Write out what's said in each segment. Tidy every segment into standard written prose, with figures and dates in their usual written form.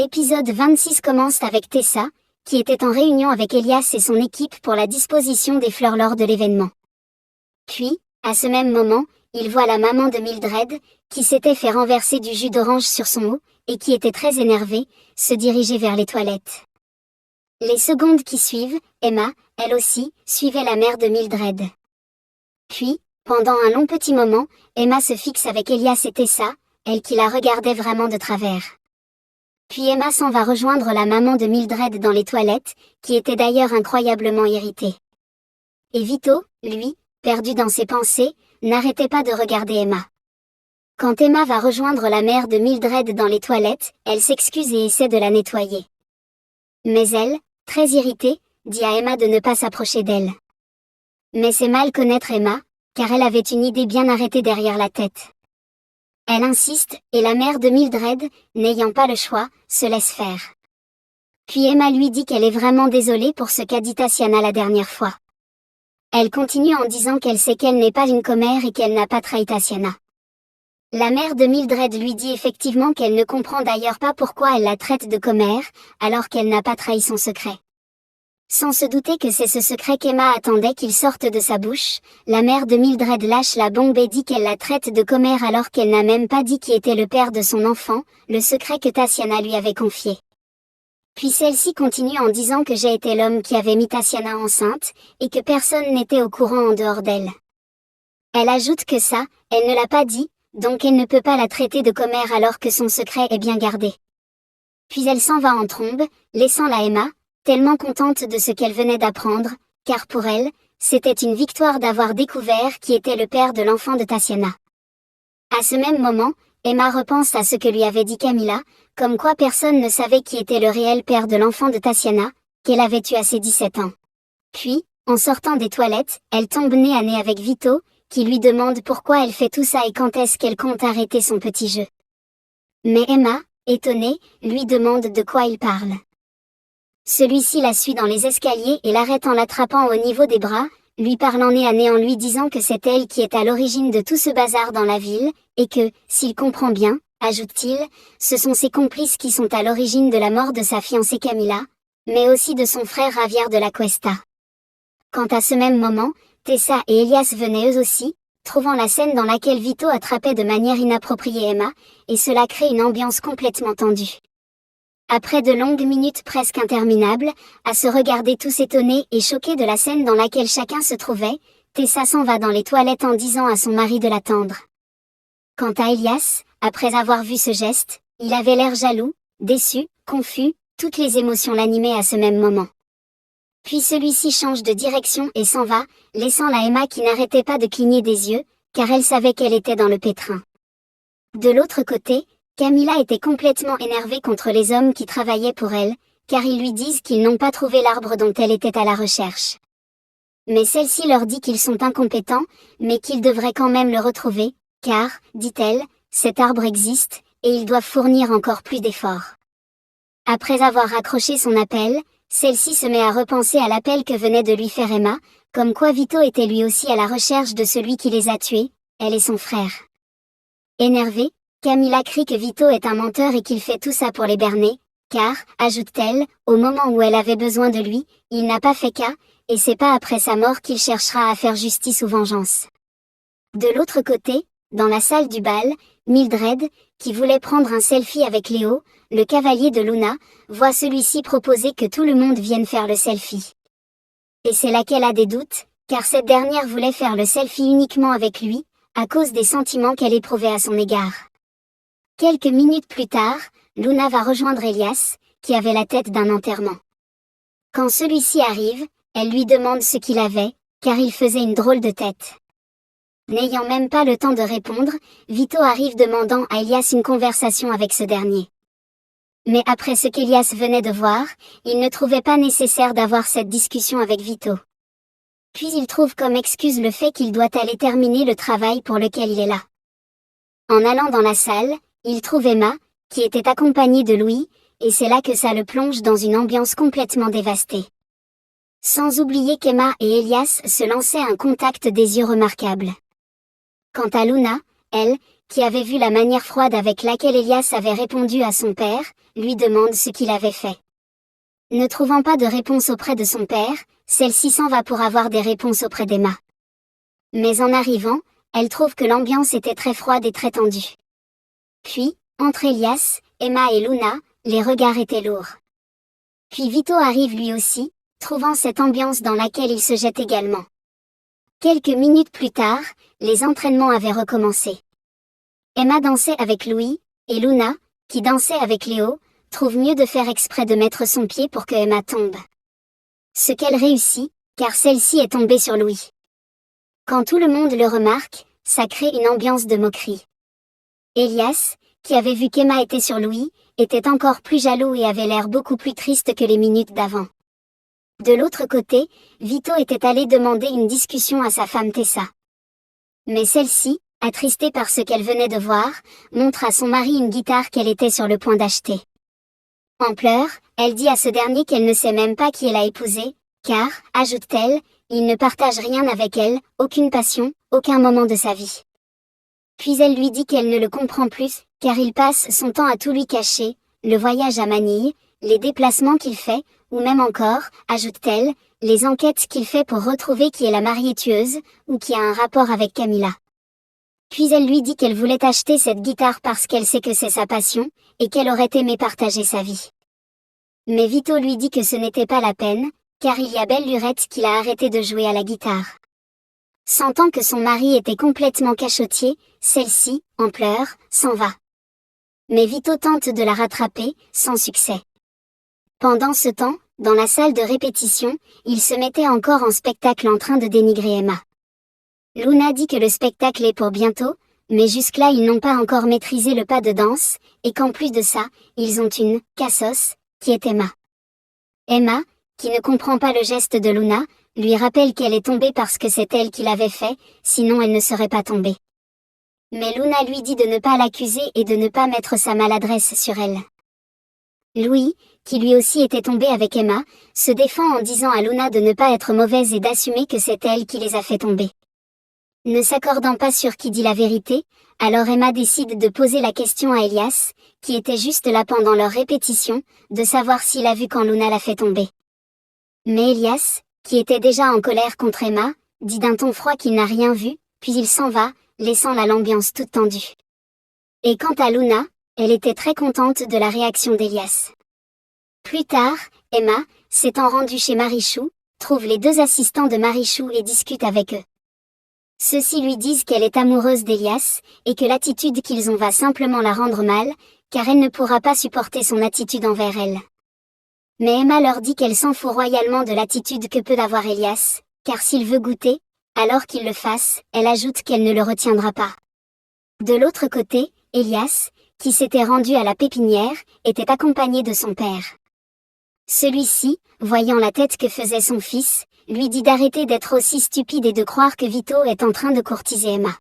L'épisode 26 commence avec Tessa, qui était en réunion avec Elias et son équipe pour la disposition des fleurs lors de l'événement. Puis, à ce même moment, il voit la maman de Mildred, qui s'était fait renverser du jus d'orange sur son haut, et qui était très énervée, se diriger vers les toilettes. Les secondes qui suivent, Emma, elle aussi, suivait la mère de Mildred. Puis, pendant un long petit moment, Emma se fixe avec Elias et Tessa, elle qui la regardait vraiment de travers. Puis Emma s'en va rejoindre la maman de Mildred dans les toilettes, qui était d'ailleurs incroyablement irritée. Et Vito, lui, perdu dans ses pensées, n'arrêtait pas de regarder Emma. Quand Emma va rejoindre la mère de Mildred dans les toilettes, elle s'excuse et essaie de la nettoyer. Mais elle, très irritée, dit à Emma de ne pas s'approcher d'elle. Mais c'est mal connaître Emma, car elle avait une idée bien arrêtée derrière la tête. Elle insiste, et la mère de Mildred, n'ayant pas le choix, se laisse faire. Puis Emma lui dit qu'elle est vraiment désolée pour ce qu'a dit Tatiana la dernière fois. Elle continue en disant qu'elle sait qu'elle n'est pas une commère et qu'elle n'a pas trahi Tatiana. La mère de Mildred lui dit effectivement qu'elle ne comprend d'ailleurs pas pourquoi elle la traite de commère, alors qu'elle n'a pas trahi son secret. Sans se douter que c'est ce secret qu'Emma attendait qu'il sorte de sa bouche, la mère de Mildred lâche la bombe et dit qu'elle la traite de commère alors qu'elle n'a même pas dit qui était le père de son enfant, le secret que Tatiana lui avait confié. Puis celle-ci continue en disant que j'ai été l'homme qui avait mis Tatiana enceinte, et que personne n'était au courant en dehors d'elle. Elle ajoute que ça, elle ne l'a pas dit, donc elle ne peut pas la traiter de commère alors que son secret est bien gardé. Puis elle s'en va en trombe, laissant la Emma, tellement contente de ce qu'elle venait d'apprendre, car pour elle, c'était une victoire d'avoir découvert qui était le père de l'enfant de Tatiana. À ce même moment, Emma repense à ce que lui avait dit Camilla, comme quoi personne ne savait qui était le réel père de l'enfant de Tatiana, qu'elle avait eu à ses 17 ans. Puis, en sortant des toilettes, elle tombe nez à nez avec Vito, qui lui demande pourquoi elle fait tout ça et quand est-ce qu'elle compte arrêter son petit jeu. Mais Emma, étonnée, lui demande de quoi il parle. Celui-ci la suit dans les escaliers et l'arrête en l'attrapant au niveau des bras, lui parlant nez à nez en lui disant que c'est elle qui est à l'origine de tout ce bazar dans la ville, et que, s'il comprend bien, ajoute-t-il, ce sont ses complices qui sont à l'origine de la mort de sa fiancée Camilla, mais aussi de son frère Javier de la Cuesta. Quant à ce même moment, Tessa et Elias venaient eux aussi, trouvant la scène dans laquelle Vito attrapait de manière inappropriée Emma, et cela crée une ambiance complètement tendue. Après de longues minutes presque interminables, à se regarder tous étonnés et choqués de la scène dans laquelle chacun se trouvait, Tessa s'en va dans les toilettes en disant à son mari de l'attendre. Quant à Elias, après avoir vu ce geste, il avait l'air jaloux, déçu, confus, toutes les émotions l'animaient à ce même moment. Puis celui-ci change de direction et s'en va, laissant la Emma qui n'arrêtait pas de cligner des yeux, car elle savait qu'elle était dans le pétrin. De l'autre côté, Camilla était complètement énervée contre les hommes qui travaillaient pour elle, car ils lui disent qu'ils n'ont pas trouvé l'arbre dont elle était à la recherche. Mais celle-ci leur dit qu'ils sont incompétents, mais qu'ils devraient quand même le retrouver, car, dit-elle, cet arbre existe, et ils doivent fournir encore plus d'efforts. Après avoir raccroché son appel, celle-ci se met à repenser à l'appel que venait de lui faire Emma, comme quoi Vito était lui aussi à la recherche de celui qui les a tués, elle et son frère. Énervée, Camilla crie que Vito est un menteur et qu'il fait tout ça pour les berner, car, ajoute-t-elle, au moment où elle avait besoin de lui, il n'a pas fait cas, et c'est pas après sa mort qu'il cherchera à faire justice ou vengeance. De l'autre côté, dans la salle du bal, Mildred, qui voulait prendre un selfie avec Léo, le cavalier de Luna, voit celui-ci proposer que tout le monde vienne faire le selfie. Et c'est là qu'elle a des doutes, car cette dernière voulait faire le selfie uniquement avec lui, à cause des sentiments qu'elle éprouvait à son égard. Quelques minutes plus tard, Luna va rejoindre Elias, qui avait la tête d'un enterrement. Quand celui-ci arrive, elle lui demande ce qu'il avait, car il faisait une drôle de tête. N'ayant même pas le temps de répondre, Vito arrive demandant à Elias une conversation avec ce dernier. Mais après ce qu'Elias venait de voir, il ne trouvait pas nécessaire d'avoir cette discussion avec Vito. Puis il trouve comme excuse le fait qu'il doit aller terminer le travail pour lequel il est là. En allant dans la salle, il trouve Emma, qui était accompagnée de Louis, et c'est là que ça le plonge dans une ambiance complètement dévastée. Sans oublier qu'Emma et Elias se lançaient un contact des yeux remarquable. Quant à Luna, elle, qui avait vu la manière froide avec laquelle Elias avait répondu à son père, lui demande ce qu'il avait fait. Ne trouvant pas de réponse auprès de son père, celle-ci s'en va pour avoir des réponses auprès d'Emma. Mais en arrivant, elle trouve que l'ambiance était très froide et très tendue. Puis, entre Elias, Emma et Luna, les regards étaient lourds. Puis Vito arrive lui aussi, trouvant cette ambiance dans laquelle il se jette également. Quelques minutes plus tard, les entraînements avaient recommencé. Emma dansait avec Louis, et Luna, qui dansait avec Léo, trouve mieux de faire exprès de mettre son pied pour que Emma tombe. Ce qu'elle réussit, car celle-ci est tombée sur Louis. Quand tout le monde le remarque, ça crée une ambiance de moquerie. Elias, qui avait vu qu'Emma était sur Louis, était encore plus jaloux et avait l'air beaucoup plus triste que les minutes d'avant. De l'autre côté, Vito était allé demander une discussion à sa femme Tessa. Mais celle-ci, attristée par ce qu'elle venait de voir, montre à son mari une guitare qu'elle était sur le point d'acheter. En pleurs, elle dit à ce dernier qu'elle ne sait même pas qui elle a épousé, car, ajoute-t-elle, il ne partage rien avec elle, aucune passion, aucun moment de sa vie. Puis elle lui dit qu'elle ne le comprend plus, car il passe son temps à tout lui cacher, le voyage à Manille, les déplacements qu'il fait, ou même encore, ajoute-t-elle, les enquêtes qu'il fait pour retrouver qui est la mariée tueuse, ou qui a un rapport avec Camilla. Puis elle lui dit qu'elle voulait acheter cette guitare parce qu'elle sait que c'est sa passion, et qu'elle aurait aimé partager sa vie. Mais Vito lui dit que ce n'était pas la peine, car il y a belle lurette qu'il a arrêté de jouer à la guitare. Sentant que son mari était complètement cachotier, celle-ci, en pleurs, s'en va. Mais Vito tente de la rattraper, sans succès. Pendant ce temps, dans la salle de répétition, il se mettait encore en spectacle en train de dénigrer Emma. Luna dit que le spectacle est pour bientôt, mais jusque-là ils n'ont pas encore maîtrisé le pas de danse, et qu'en plus de ça, ils ont une « cassos » qui est Emma. Emma, qui ne comprend pas le geste de Luna, lui rappelle qu'elle est tombée parce que c'est elle qui l'avait fait, sinon elle ne serait pas tombée. Mais Luna lui dit de ne pas l'accuser et de ne pas mettre sa maladresse sur elle. Louis, qui lui aussi était tombé avec Emma, se défend en disant à Luna de ne pas être mauvaise et d'assumer que c'est elle qui les a fait tomber. Ne s'accordant pas sur qui dit la vérité, alors Emma décide de poser la question à Elias, qui était juste là pendant leur répétition, de savoir s'il a vu quand Luna l'a fait tomber. Mais Elias, qui était déjà en colère contre Emma, dit d'un ton froid qu'il n'a rien vu, puis il s'en va, laissant l'ambiance toute tendue. Et quant à Luna, elle était très contente de la réaction d'Elias. Plus tard, Emma, s'étant rendue chez Marichou, trouve les deux assistants de Marichou et discute avec eux. Ceux-ci lui disent qu'elle est amoureuse d'Elias, et que l'attitude qu'ils ont va simplement la rendre mal, car elle ne pourra pas supporter son attitude envers elle. Mais Emma leur dit qu'elle s'en fout royalement de l'attitude que peut avoir Elias, car s'il veut goûter, alors qu'il le fasse, elle ajoute qu'elle ne le retiendra pas. De l'autre côté, Elias, qui s'était rendu à la pépinière, était accompagné de son père. Celui-ci, voyant la tête que faisait son fils, lui dit d'arrêter d'être aussi stupide et de croire que Vito est en train de courtiser Emma.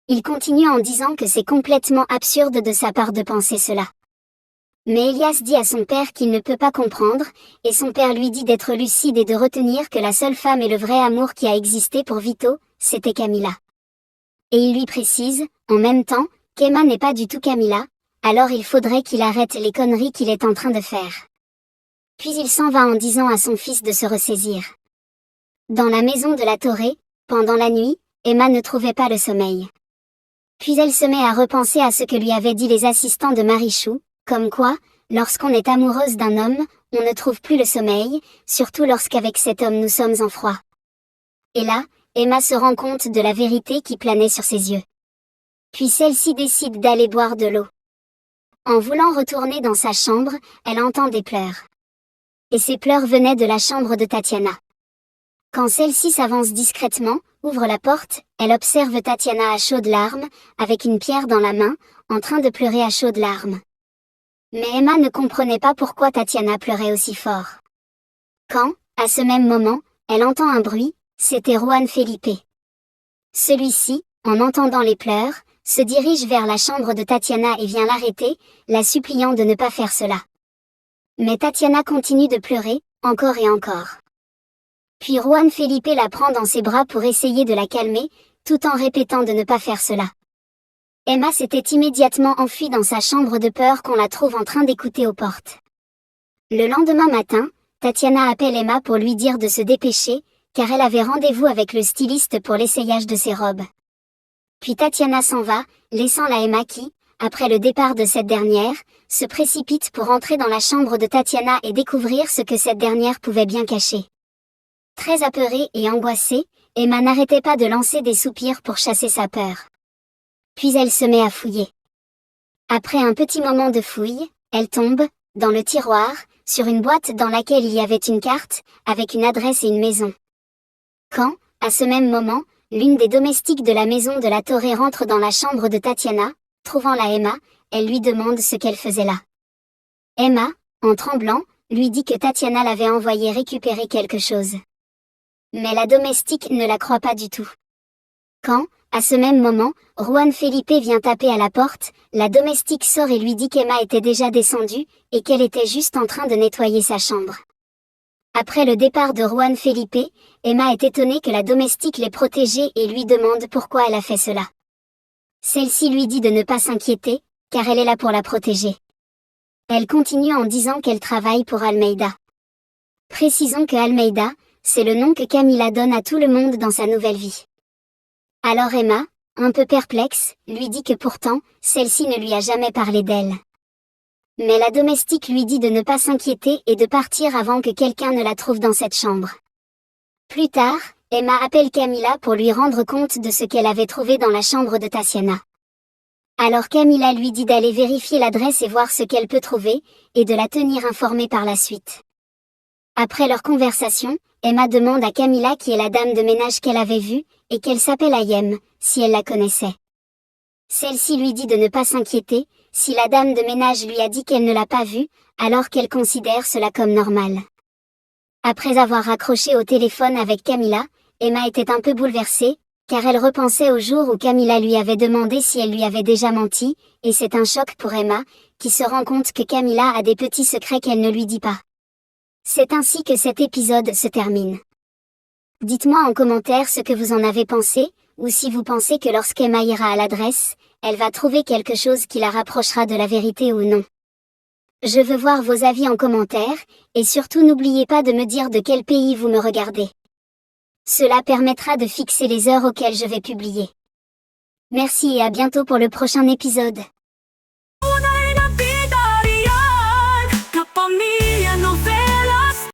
Il continue en disant que c'est complètement absurde de sa part de penser cela. Mais Elias dit à son père qu'il ne peut pas comprendre, et son père lui dit d'être lucide et de retenir que la seule femme et le vrai amour qui a existé pour Vito, c'était Camilla. Et il lui précise, en même temps, qu'Emma n'est pas du tout Camilla, alors il faudrait qu'il arrête les conneries qu'il est en train de faire. Puis il s'en va en disant à son fils de se ressaisir. Dans la maison de la Torre, pendant la nuit, Emma ne trouvait pas le sommeil. Puis elle se met à repenser à ce que lui avaient dit les assistants de Marichou, comme quoi, lorsqu'on est amoureuse d'un homme, on ne trouve plus le sommeil, surtout lorsqu'avec cet homme nous sommes en froid. Et là, Emma se rend compte de la vérité qui planait sur ses yeux. Puis celle-ci décide d'aller boire de l'eau. En voulant retourner dans sa chambre, elle entend des pleurs. Et ces pleurs venaient de la chambre de Tatiana. Quand celle-ci s'avance discrètement, ouvre la porte, elle observe Tatiana à chaudes larmes, avec une pierre dans la main, en train de pleurer à chaudes larmes. Mais Emma ne comprenait pas pourquoi Tatiana pleurait aussi fort. Quand, à ce même moment, elle entend un bruit, c'était Juan Felipe. Celui-ci, en entendant les pleurs, se dirige vers la chambre de Tatiana et vient l'arrêter, la suppliant de ne pas faire cela. Mais Tatiana continue de pleurer, encore et encore. Puis Juan Felipe la prend dans ses bras pour essayer de la calmer, tout en répétant de ne pas faire cela. Emma s'était immédiatement enfuie dans sa chambre de peur qu'on la trouve en train d'écouter aux portes. Le lendemain matin, Tatiana appelle Emma pour lui dire de se dépêcher, car elle avait rendez-vous avec le styliste pour l'essayage de ses robes. Puis Tatiana s'en va, laissant la Emma qui, après le départ de cette dernière, se précipite pour entrer dans la chambre de Tatiana et découvrir ce que cette dernière pouvait bien cacher. Très apeurée et angoissée, Emma n'arrêtait pas de lancer des soupirs pour chasser sa peur. Puis elle se met à fouiller. Après un petit moment de fouille, elle tombe, dans le tiroir, sur une boîte dans laquelle il y avait une carte, avec une adresse et une maison. Quand, à ce même moment, l'une des domestiques de la maison de la Torre rentre dans la chambre de Tatiana, trouvant la Emma, elle lui demande ce qu'elle faisait là. Emma, en tremblant, lui dit que Tatiana l'avait envoyée récupérer quelque chose. Mais la domestique ne la croit pas du tout. Quand, à ce même moment, Juan Felipe vient taper à la porte, la domestique sort et lui dit qu'Emma était déjà descendue, et qu'elle était juste en train de nettoyer sa chambre. Après le départ de Juan Felipe, Emma est étonnée que la domestique l'ait protégée et lui demande pourquoi elle a fait cela. Celle-ci lui dit de ne pas s'inquiéter, car elle est là pour la protéger. Elle continue en disant qu'elle travaille pour Almeida. Précisons que Almeida, c'est le nom que Camila donne à tout le monde dans sa nouvelle vie. Alors Emma, un peu perplexe, lui dit que pourtant, celle-ci ne lui a jamais parlé d'elle. Mais la domestique lui dit de ne pas s'inquiéter et de partir avant que quelqu'un ne la trouve dans cette chambre. Plus tard, Emma appelle Camila pour lui rendre compte de ce qu'elle avait trouvé dans la chambre de Tatiana. Alors Camila lui dit d'aller vérifier l'adresse et voir ce qu'elle peut trouver, et de la tenir informée par la suite. Après leur conversation, Emma demande à Camila qui est la dame de ménage qu'elle avait vue, et qu'elle s'appelle Ayem, si elle la connaissait. Celle-ci lui dit de ne pas s'inquiéter, si la dame de ménage lui a dit qu'elle ne l'a pas vue, alors qu'elle considère cela comme normal. Après avoir raccroché au téléphone avec Camila, Emma était un peu bouleversée, car elle repensait au jour où Camila lui avait demandé si elle lui avait déjà menti, et c'est un choc pour Emma, qui se rend compte que Camila a des petits secrets qu'elle ne lui dit pas. C'est ainsi que cet épisode se termine. Dites-moi en commentaire ce que vous en avez pensé, ou si vous pensez que lorsqu'Emma ira à l'adresse, elle va trouver quelque chose qui la rapprochera de la vérité ou non. Je veux voir vos avis en commentaire, et surtout n'oubliez pas de me dire de quel pays vous me regardez. Cela permettra de fixer les heures auxquelles je vais publier. Merci et à bientôt pour le prochain épisode.